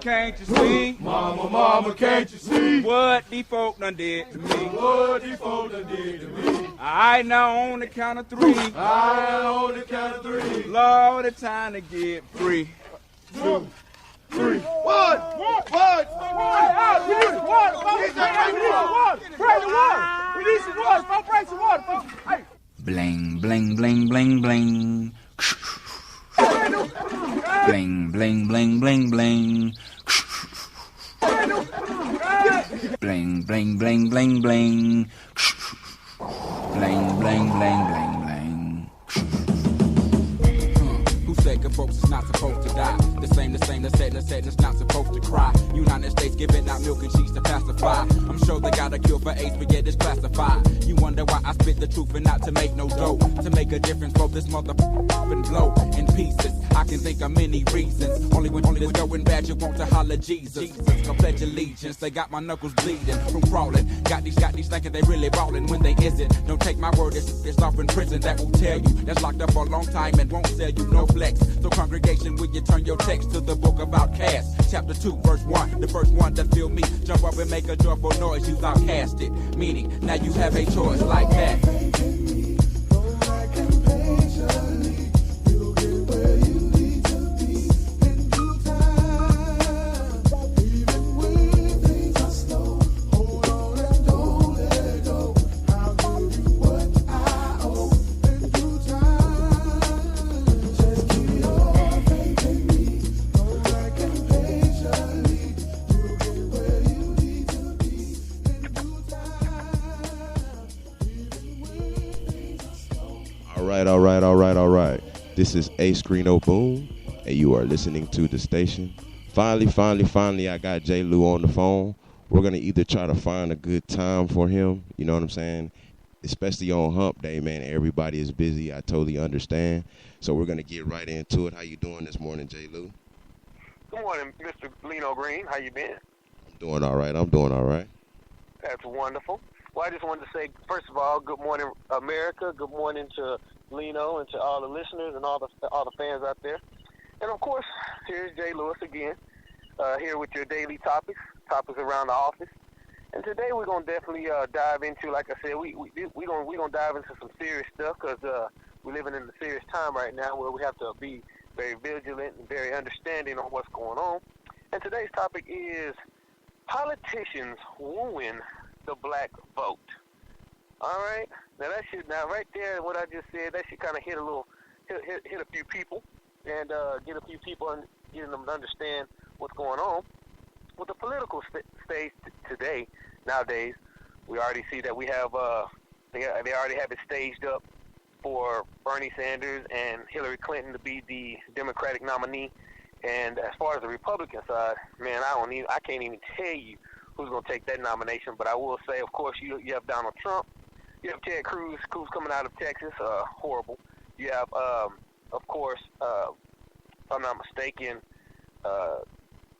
can't you see? Mama, can't you see? What these folk done did to me? What these folk done did to me? I now on the count of three. I on the count of three. Lord, it's time to get free. 2, 3. One. We need some water, folks. We need some water. Bring the water. We need some water, folks. Bring some water, folks. Hey. Bling, bling, bling, bling, bling. Bling, bling, bling, bling, bling. Bling, bling, bling, bling, bling. Bling, bling, bling, bling, bling. Who said good folks is not supposed to die? The same that said it's not supposed to cry. United States giving out milk and cheese to pacify. I'm sure they got a cure for AIDS, but yet it's classified. You wonder why I spit the truth and not to make no dough. To make a difference for this motherfucking blow in pieces. I can think of many reasons. Only when it's going bad, you want to holler Jesus. Go pledge allegiance. They got my knuckles bleeding from crawling. Got these thinking they really ballin' when they isn't. Don't take my word, it's off in prison that will tell you. That's locked up for a long time and won't sell you no flex. So congregation, will you turn your text to the book of Outcast? Chapter 2, verse 1. The first one that feel me. Jump up and make a joyful noise. You outcast it. Meaning, now you have a choice like that. All right. This is aceboom, and you are listening to the station. Finally, I got J. Lou on the phone. We're going to either try to find a good time for him, you know what I'm saying? Especially on Hump Day, man. Everybody is busy. I totally understand. So we're going to get right into it. How you doing this morning, J. Lou? Good morning, Mr. Lino Green. How you been? I'm doing all right. That's wonderful. Well, I just wanted to say, first of all, good morning, America. Good morning to Lino and to all the listeners and all the fans out there. And, of course, here's Jay Lewis again, here with your daily topics around the office. And today we're going to definitely dive into, like I said, we're gonna dive into some serious stuff because we're living in a serious time right now where we have to be very vigilant and very understanding on what's going on. And today's topic is politicians wooing the black vote. All right, now right there, what I just said, that should kind of hit a few people and get a few people and get them to understand what's going on with the political stage today. Nowadays, we already see that we have they already have it staged up for Bernie Sanders and Hillary Clinton to be the Democratic nominee. And as far as the Republican side, man, I can't even tell you who's going to take that nomination. But I will say, of course, you have Donald Trump. You have Ted Cruz coming out of Texas, horrible. You have, of course, if I'm not mistaken,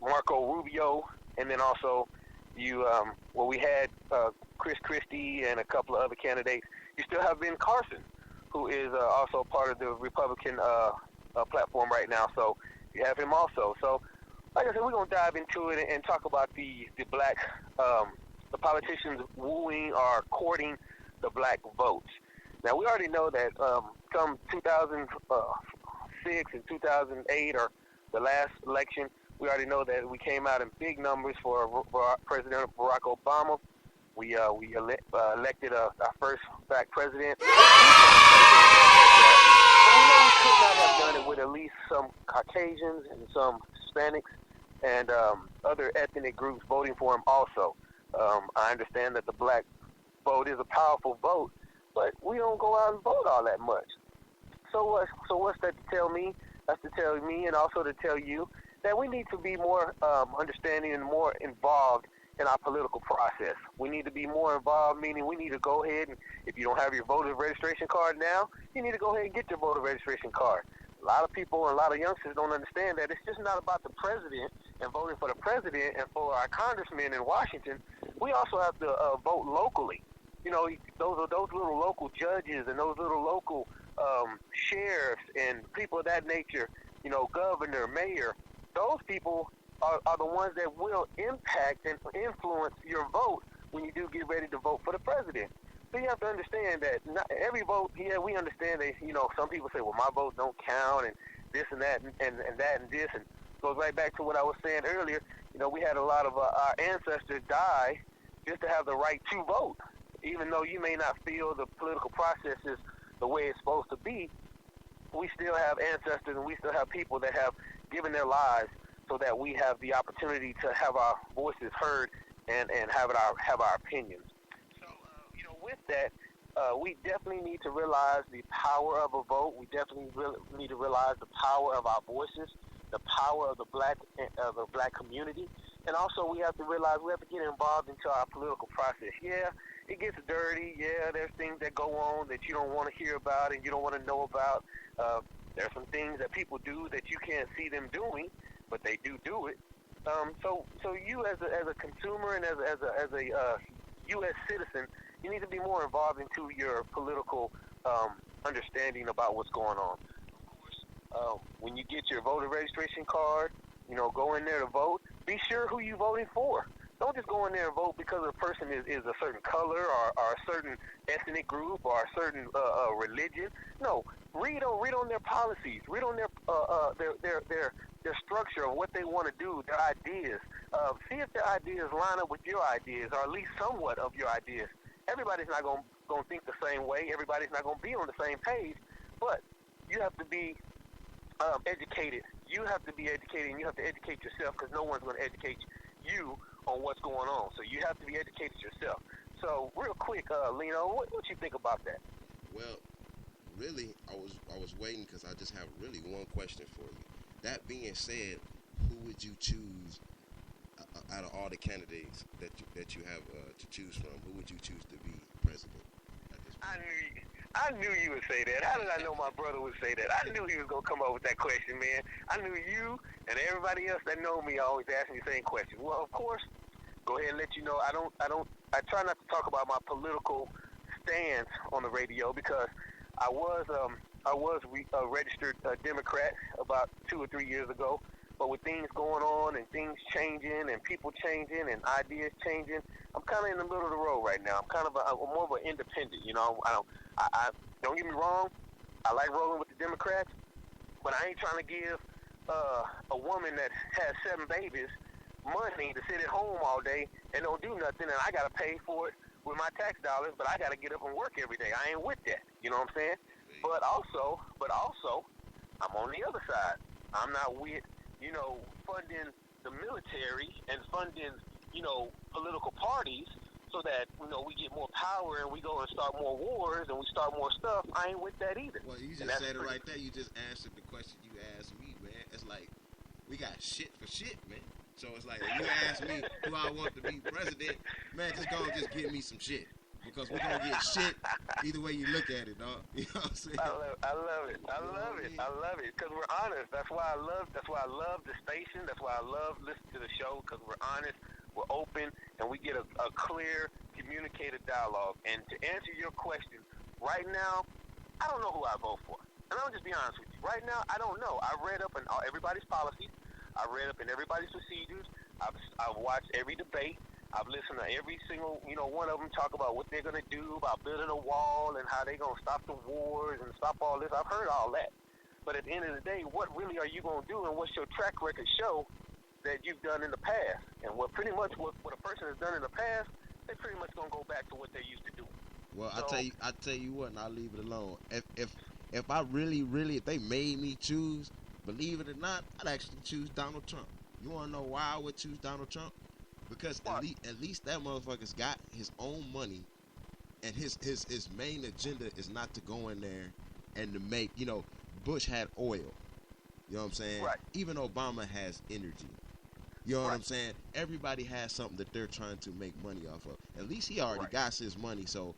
Marco Rubio. And then also we had Chris Christie and a couple of other candidates. You still have Ben Carson, who is also part of the Republican platform right now. So you have him also. So, like I said, we're going to dive into it and talk about the black, the politicians wooing or courting the black vote. Now, we already know that come 2006 and 2008, or the last election, we already know that we came out in big numbers for President Barack Obama. We elected our first black president. But we know we could not have done it with at least some Caucasians and some Hispanics and other ethnic groups voting for him also. I understand that the black vote is a powerful vote, but we don't go out and vote all that much. So what's that to tell me? That's to tell me and also to tell you that we need to be more understanding and more involved in our political process. We need to be more involved, meaning we need to go ahead and, if you don't have your voter registration card now, you need to go ahead and get your voter registration card. A lot of people and a lot of youngsters don't understand that it's just not about the president and voting for the president and for our congressmen in Washington. We also have to vote locally. You know, those little local judges and those little local sheriffs and people of that nature, you know, governor, mayor, those people are the ones that will impact and influence your vote when you do get ready to vote for the president. So you have to understand that not every vote, yeah, we understand that, some people say, well, my vote don't count and this and that and that and this, and goes right back to what I was saying earlier. We had a lot of our ancestors die just to have the right to vote. Even though you may not feel the political process is the way it's supposed to be, we still have ancestors and we still have people that have given their lives so that we have the opportunity to have our voices heard and have our opinions. So, with that, we definitely need to realize the power of a vote. We definitely need to realize the power of our voices, the power of the black community, and also we have to realize we have to get involved into our political process. Yeah, it gets dirty. Yeah, there's things that go on that you don't want to hear about and you don't want to know about. There's some things that people do that you can't see them doing, but they do it. So you as a consumer and as a U.S. citizen, you need to be more involved into your political understanding about what's going on. Of course, when you get your voter registration card, go in there to vote. Be sure who you're voting for. Don't just go in there and vote because a person is a certain color or a certain ethnic group or a certain religion. No, read on their policies. Read on their structure of what they want to do, their ideas. See if their ideas line up with your ideas, or at least somewhat of your ideas. Everybody's not going to think the same way. Everybody's not going to be on the same page. But you have to be educated. You have to be educated, and you have to educate yourself, because no one's going to educate you on what's going on. So you have to be educated yourself. So real quick, Lino, what you think about that? Well, really, I was waiting because I just have really one question for you. That being said, who would you choose out of all the candidates that you have to choose from? Who would you choose to be president at this point? I knew you would say that. How did I know my brother would say that? I knew he was gonna come up with that question, man. I knew you and everybody else that know me always ask me the same question. Well, of course, go ahead and let you know. I try not to talk about my political stance on the radio, because I was a registered Democrat about 2 or 3 years ago. But with things going on and things changing and people changing and ideas changing, I'm kind of in the middle of the road right now. I'm more of an independent. I don't get me wrong. I like rolling with the Democrats, but I ain't trying to give a woman that has 7 babies money to sit at home all day and don't do nothing, and I got to pay for it with my tax dollars, but I got to get up and work every day. I ain't with that. You know what I'm saying? But also, I'm on the other side. I'm not with, funding the military and funding, political parties so that, we get more power and we go and start more wars and we start more stuff. I ain't with that either. Well, you just said it right there. You just answered the question you asked me, man. It's like, we got shit for shit, man. So it's like, if you ask me who I want to be president, man, just give me some shit. Because we're going to get shit either way you look at it, dog. You know what I'm saying? I love it. Because we're honest. That's why I love the station. That's why I love listening to the show, because we're honest, we're open, and we get a clear, communicated dialogue. And to answer your question, right now, I don't know who I vote for. And I'll just be honest with you. Right now, I don't know. I read up on everybody's policies. I read up in everybody's procedures. I've watched every debate. I've listened to every single, one of them talk about what they're going to do about building a wall and how they're going to stop the wars and stop all this. I've heard all that. But at the end of the day, what really are you going to do, and what's your track record show that you've done in the past? And what a person has done in the past, they're pretty much going to go back to what they used to do. Well, I tell you what, and I'll leave it alone. If I really, if they made me choose, believe it or not, I'd actually choose Donald Trump. You want to know why I would choose Donald Trump? Because at least that motherfucker's got his own money, and his main agenda is not to go in there and to make, Bush had oil. You know what I'm saying? Right. Even Obama has energy. You know what I'm saying? Everybody has something that they're trying to make money off of. At least he already got his money, so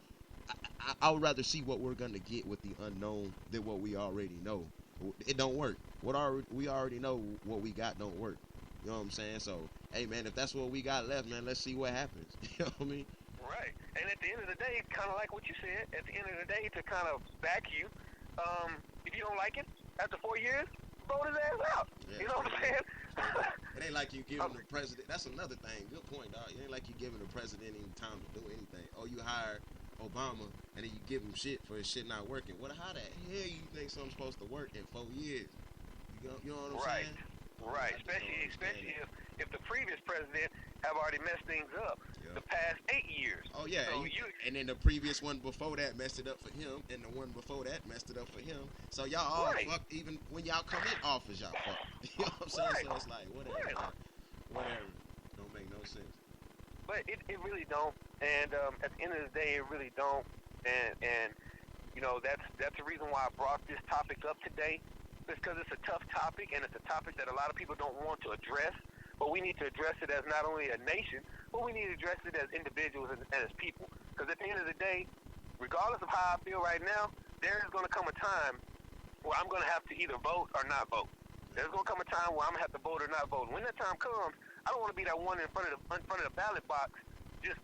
I would rather see what we're going to get with the unknown than what we already know. It don't work. We already know what we got don't work. You know what I'm saying? So, hey, man, if that's what we got left, man, let's see what happens. You know what I mean? Right. And at the end of the day, kind of like what you said, at the end of the day, to kind of back you, if you don't like it, after 4 years, vote his ass out. Yeah. You know what I'm saying? It ain't like you giving the president. That's another thing. Good point, dog. It ain't like you giving the president any time to do anything. Oh, you hire Obama and then you give him shit for his shit not working. What? How the hell you think something's supposed to work in 4 years? You know what I'm saying? Right. Especially if the previous president have already messed things up the past 8 years. Oh yeah, so and then the previous one before that messed it up for him, and the one before that messed it up for him. So y'all all fucked. Even when y'all come in office, y'all fucked. You know what I'm saying? So it's like whatever. Whatever. Don't make no sense. But it really don't. And at the end of the day, it really don't. And you know that's the reason why I brought this topic up today. It's because it's a tough topic, and it's a topic that a lot of people don't want to address. But we need to address it as not only a nation, but we need to address it as individuals and as people. Because at the end of the day, regardless of how I feel right now, there is going to come a time where I'm going to have to either vote or not vote. There's going to come a time where I'm going to have to vote or not vote. When that time comes, I don't want to be that one in front of the ballot box just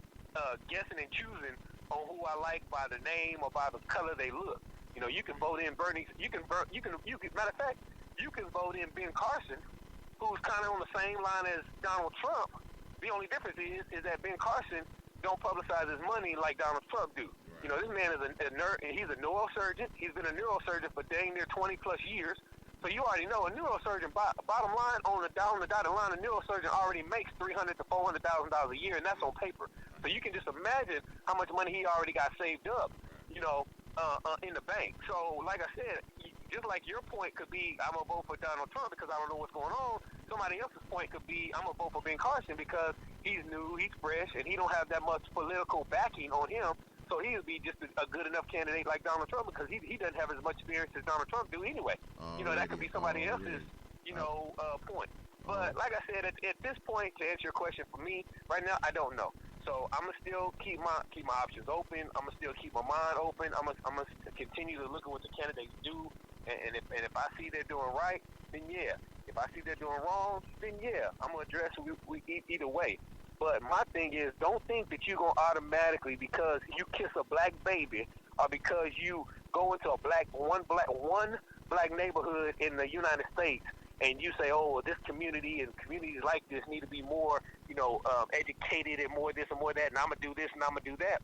guessing and choosing on who I like by the name or by the color they look. You know, you can vote in Bernie. Matter of fact, you can vote in Ben Carson, who's kind of on the same line as Donald Trump. The only difference is that Ben Carson don't publicize his money like Donald Trump do. Right. You know, this man is he's a neurosurgeon. He's been a neurosurgeon for dang near 20 plus years. So you already know a neurosurgeon. Bottom line, on the dotted line, a neurosurgeon already makes $300,000 to $400,000 a year, and that's on paper. So you can just imagine how much money he already got saved up. You know. In the bank. So, like I said, just like your point could be, I'm going to vote for Donald Trump because I don't know what's going on, somebody else's point could be, I'm going to vote for Ben Carson because he's new, he's fresh, and he don't have that much political backing on him, so he would be just a good enough candidate like Donald Trump because he doesn't have as much experience as Donald Trump do anyway. You know, that could be somebody else's, point. But, like I said, at this point, to answer your question for me, right now, I don't know. So I'm gonna still keep my options open. I'm gonna still keep my mind open. I'm gonna continue to look at what the candidates do, and if I see they're doing right, then yeah. If I see they're doing wrong, then yeah, I'm gonna address it either way. But my thing is, don't think that you're gonna automatically, because you kiss a black baby or because you go into one black neighborhood in the United States, and you say, oh, well, this community and communities like this need to be more, educated and more this and more that, and I'm going to do this and I'm going to do that.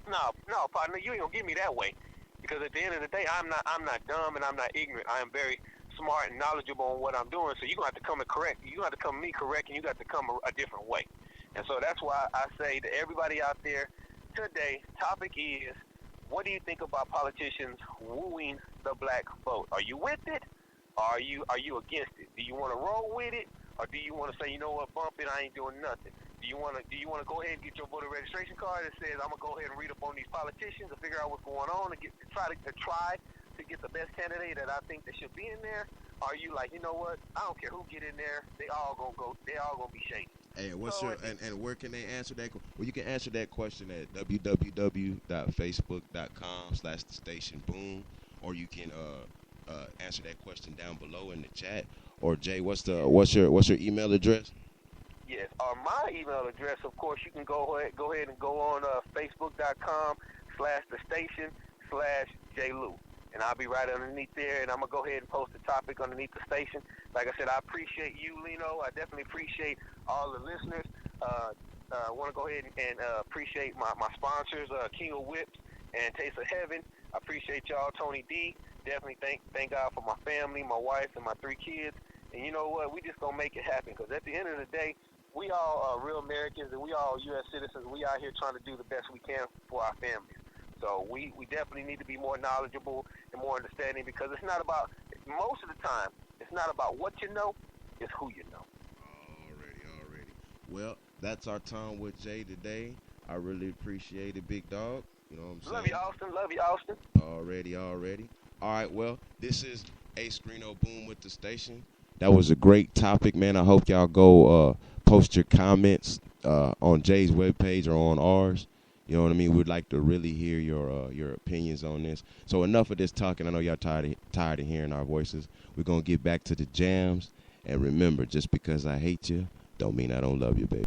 No, partner, you ain't going to get me that way. Because at the end of the day, I'm not dumb and I'm not ignorant. I am very smart and knowledgeable on what I'm doing, so you're going to have to come and correct. You're going to have to come to me correct, and you got to come a different way. And so that's why I say to everybody out there today, topic is, what do you think about politicians wooing the black vote? Are you with it? Or are you against it? Do you want to roll with it, or do you want to say, you know what, bump it, I ain't doing nothing? Do you want to go ahead and get your voter registration card that says I'm gonna go ahead and read up on these politicians and figure out what's going on and try to get the best candidate that I think that should be in there? Or are you like, you know what, I don't care who get in there, they all gonna be shaky. Hey, and where can they answer that? Well, you can answer that question at www.facebook.com/thestationboom, or you can answer that question down below in the chat. Or Jay, what's your email address? Yes, my email address, of course, you can go ahead and go on facebook.com/thestation/JLou, and I'll be right underneath there, and I'm gonna go ahead and post the topic underneath the station. Like I said, I appreciate you, Lino. I definitely appreciate all the listeners. I want to go ahead and appreciate my sponsors, King of Whips and Taste of Heaven. I appreciate y'all, Tony D. Definitely thank God for my family, my wife, and my 3 kids. And you know what? We just gonna make it happen, because at the end of the day, we all are real Americans, and we all U.S. citizens. We out here trying to do the best we can for our families. So we definitely need to be more knowledgeable and more understanding, because it's not about, most of the time, it's not about what you know, it's who you know. Already. Well, that's our time with Jay today. I really appreciate it, big dog. You know what I'm saying? Love you, Austin. Already. All right, well, this is aceboom with the station. That was a great topic, man. I hope y'all go post your comments on Jay's webpage or on ours. You know what I mean? We'd like to really hear your opinions on this. So enough of this talking. I know y'all tired of hearing our voices. We're going to get back to the jams. And remember, just because I hate you, don't mean I don't love you, baby.